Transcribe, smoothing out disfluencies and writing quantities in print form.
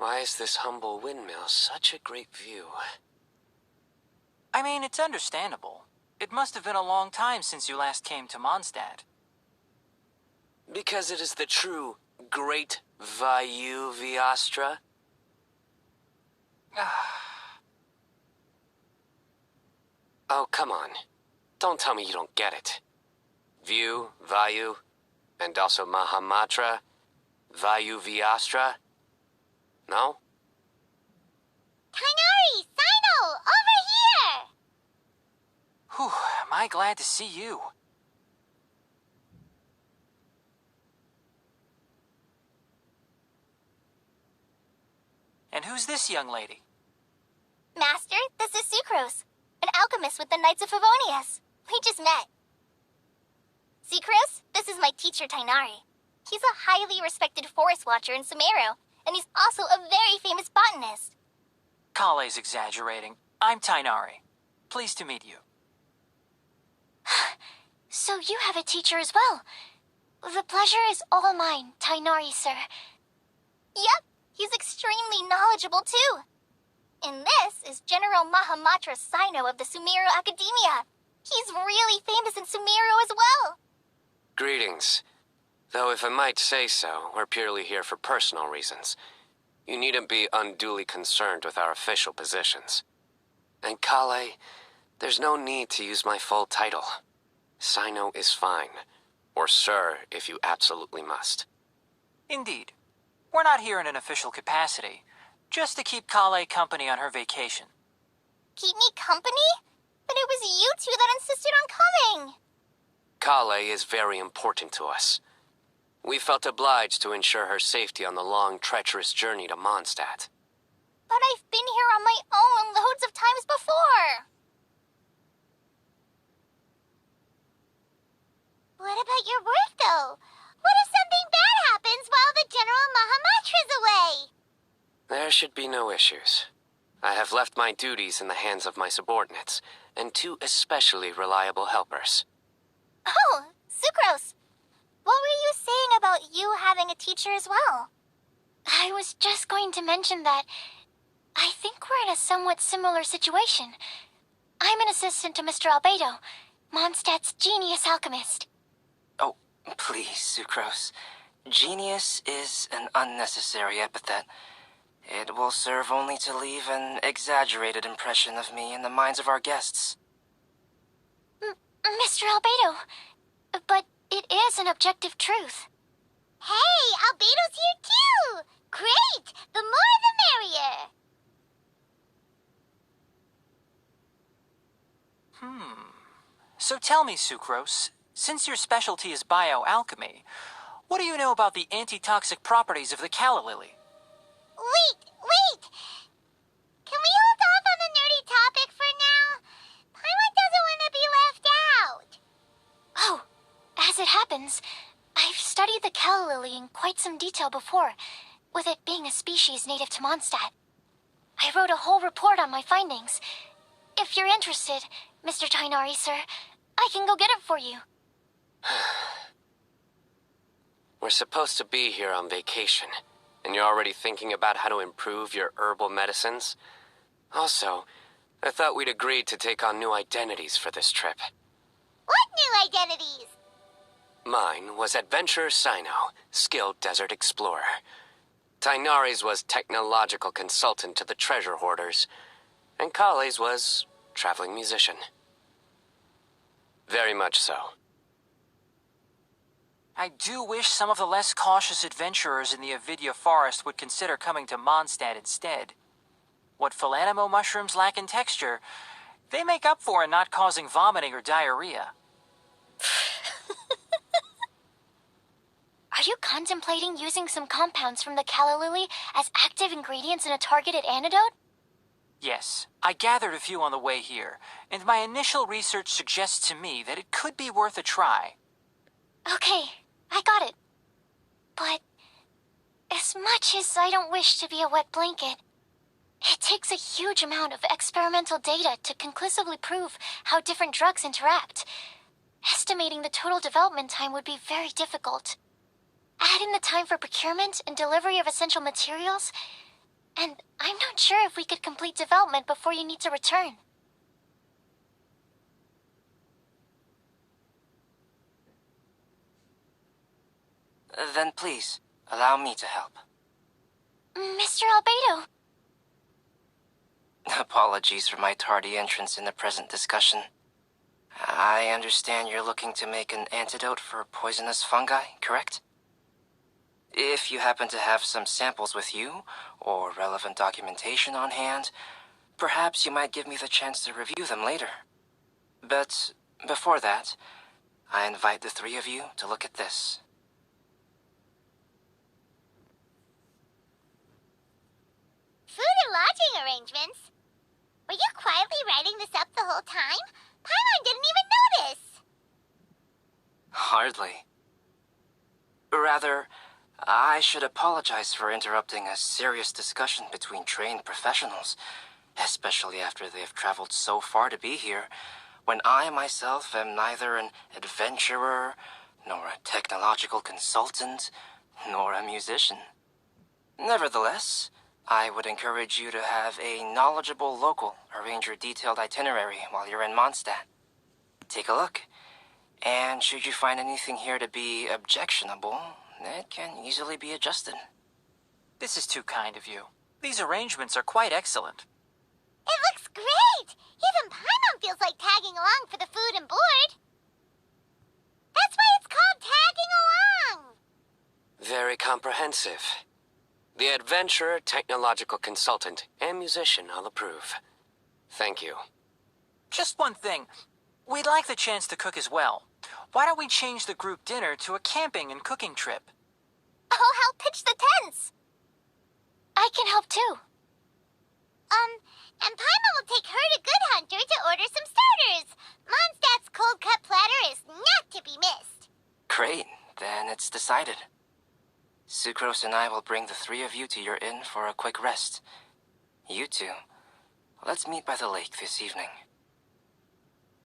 Why is this humble windmill such a great view? I mean, it's understandable. It must have been a long time since you last came to Mondstadt. Because it is the true Great Vayu Viastra? Oh, come on. Don't tell me you don't get it. View, Vayu, and also Mahamatra, Vayu Viastra? No? Tignaри! Сайно! Over here! Whew, am I glad to see you. And who's this young lady? Master, this is Sucrose, an alchemist with the Knights of Favonius. We just met. Sucrose, this is my teacher Tignari. He's a highly respected forest watcher in Sumeru, and he's also a very famous botanist. Kale's exaggerating. I'm Tignari. Pleased to meet you. So you have a teacher as well. The pleasure is all mine, Tignari, sir. Yep, he's extremely knowledgeable too. And this is General Mahamatra Сайно of the Sumeru Academia. He's really famous in Sumeru as well. Greetings. Though if I might say so, we're purely here for personal reasons. You needn't be unduly concerned with our official positions. And Kale, there's no need to use my full title. Сайно is fine. Or sir, if you absolutely must. Indeed. We're not here in an official capacity, just to keep Kale company on her vacation. Keep me company? But it was you two that insisted on coming. Kale is very important to us. We felt obliged to ensure her safety on the long, treacherous journey to Mondstadt. But I've been here on my own loads of times before. What about your work, though? What if something bad happens while the General Mahamatra's away? There should be no issues. I have left my duties in the hands of my subordinates, and two especially reliable helpers. Oh, Sucrose. What were you saying about you having a teacher as well? I was just going to mention that I think we're in a somewhat similar situation. I'm an assistant to Mr. Albedo, Mondstadt's genius alchemist. Oh, please, Sucrose. Genius is an unnecessary epithet. It will serve only to leave an exaggerated impression of me in the minds of our guests. Mr. Albedo, but it is an objective truth. Hey, Albedo's here too! Great! The more the merrier! So tell me, Sucrose, since your specialty is bioalchemy, what do you know about the antitoxic properties of the calla lily? Wait! Can we hold off on the nerdy topic for now? Paimon doesn't want to be left out. Oh, as it happens, I've studied the calla lily in quite some detail before, with it being a species native to Mondstadt. I wrote a whole report on my findings. If you're interested, Mr. Tignari, sir, I can go get it for you. We're supposed to be here on vacation, and you're already thinking about how to improve your herbal medicines? Also, I thought we'd agreed to take on new identities for this trip. What new identities? Mine was Adventurer Сайно, skilled desert explorer. Tighnari's was technological consultant to the treasure hoarders, and Kale's was traveling musician. Very much so. I do wish some of the less cautious adventurers in the Avidya forest would consider coming to Mondstadt instead. What Philanimo mushrooms lack in texture, they make up for in not causing vomiting or diarrhea. Are you contemplating using some compounds from the calla lily as active ingredients in a targeted antidote? Yes, I gathered a few on the way here, and my initial research suggests to me that it could be worth a try. Okay, I got it. But as much as I don't wish to be a wet blanket, it takes a huge amount of experimental data to conclusively prove how different drugs interact. Estimating the total development time would be very difficult. Add in the time for procurement and delivery of essential materials, And I'm not sure if we could complete development before you need to return. Then please, allow me to help. Mr. Albedo. Apologies for my tardy entrance in the present discussion. I understand you're looking to make an antidote for poisonous fungi, correct? If you happen to have some samples with you, or relevant documentation on hand, perhaps you might give me the chance to review them later. But before that, I invite the three of you to look at this. Food and lodging arrangements? Were you quietly writing this up the whole time? Paimon didn't even notice! Hardly. Rather, I should apologize for interrupting a serious discussion between trained professionals, especially after they have traveled so far to be here, when I myself am neither an adventurer, nor a technological consultant, nor a musician. Nevertheless, I would encourage you to have a knowledgeable local arrange your detailed itinerary while you're in Mondstadt. Take a look, and should you find anything here to be objectionable, it can easily be adjusted. This is too kind of you. These arrangements are quite excellent. It looks great! Even Paimon feels like tagging along for the food and board. That's why it's called tagging along! Very comprehensive. The adventurer, technological consultant, and musician all approve. Thank you. Just one thing. We'd like the chance to cook as well. Why don't we change the group dinner to a camping and cooking trip? I'll help pitch the tents! I can help too. And Paimon will take her to Good Hunter to order some starters. Mondstadt's cold-cut platter is not to be missed. Great, then it's decided. Sucrose and I will bring the three of you to your inn for a quick rest. You two, let's meet by the lake this evening.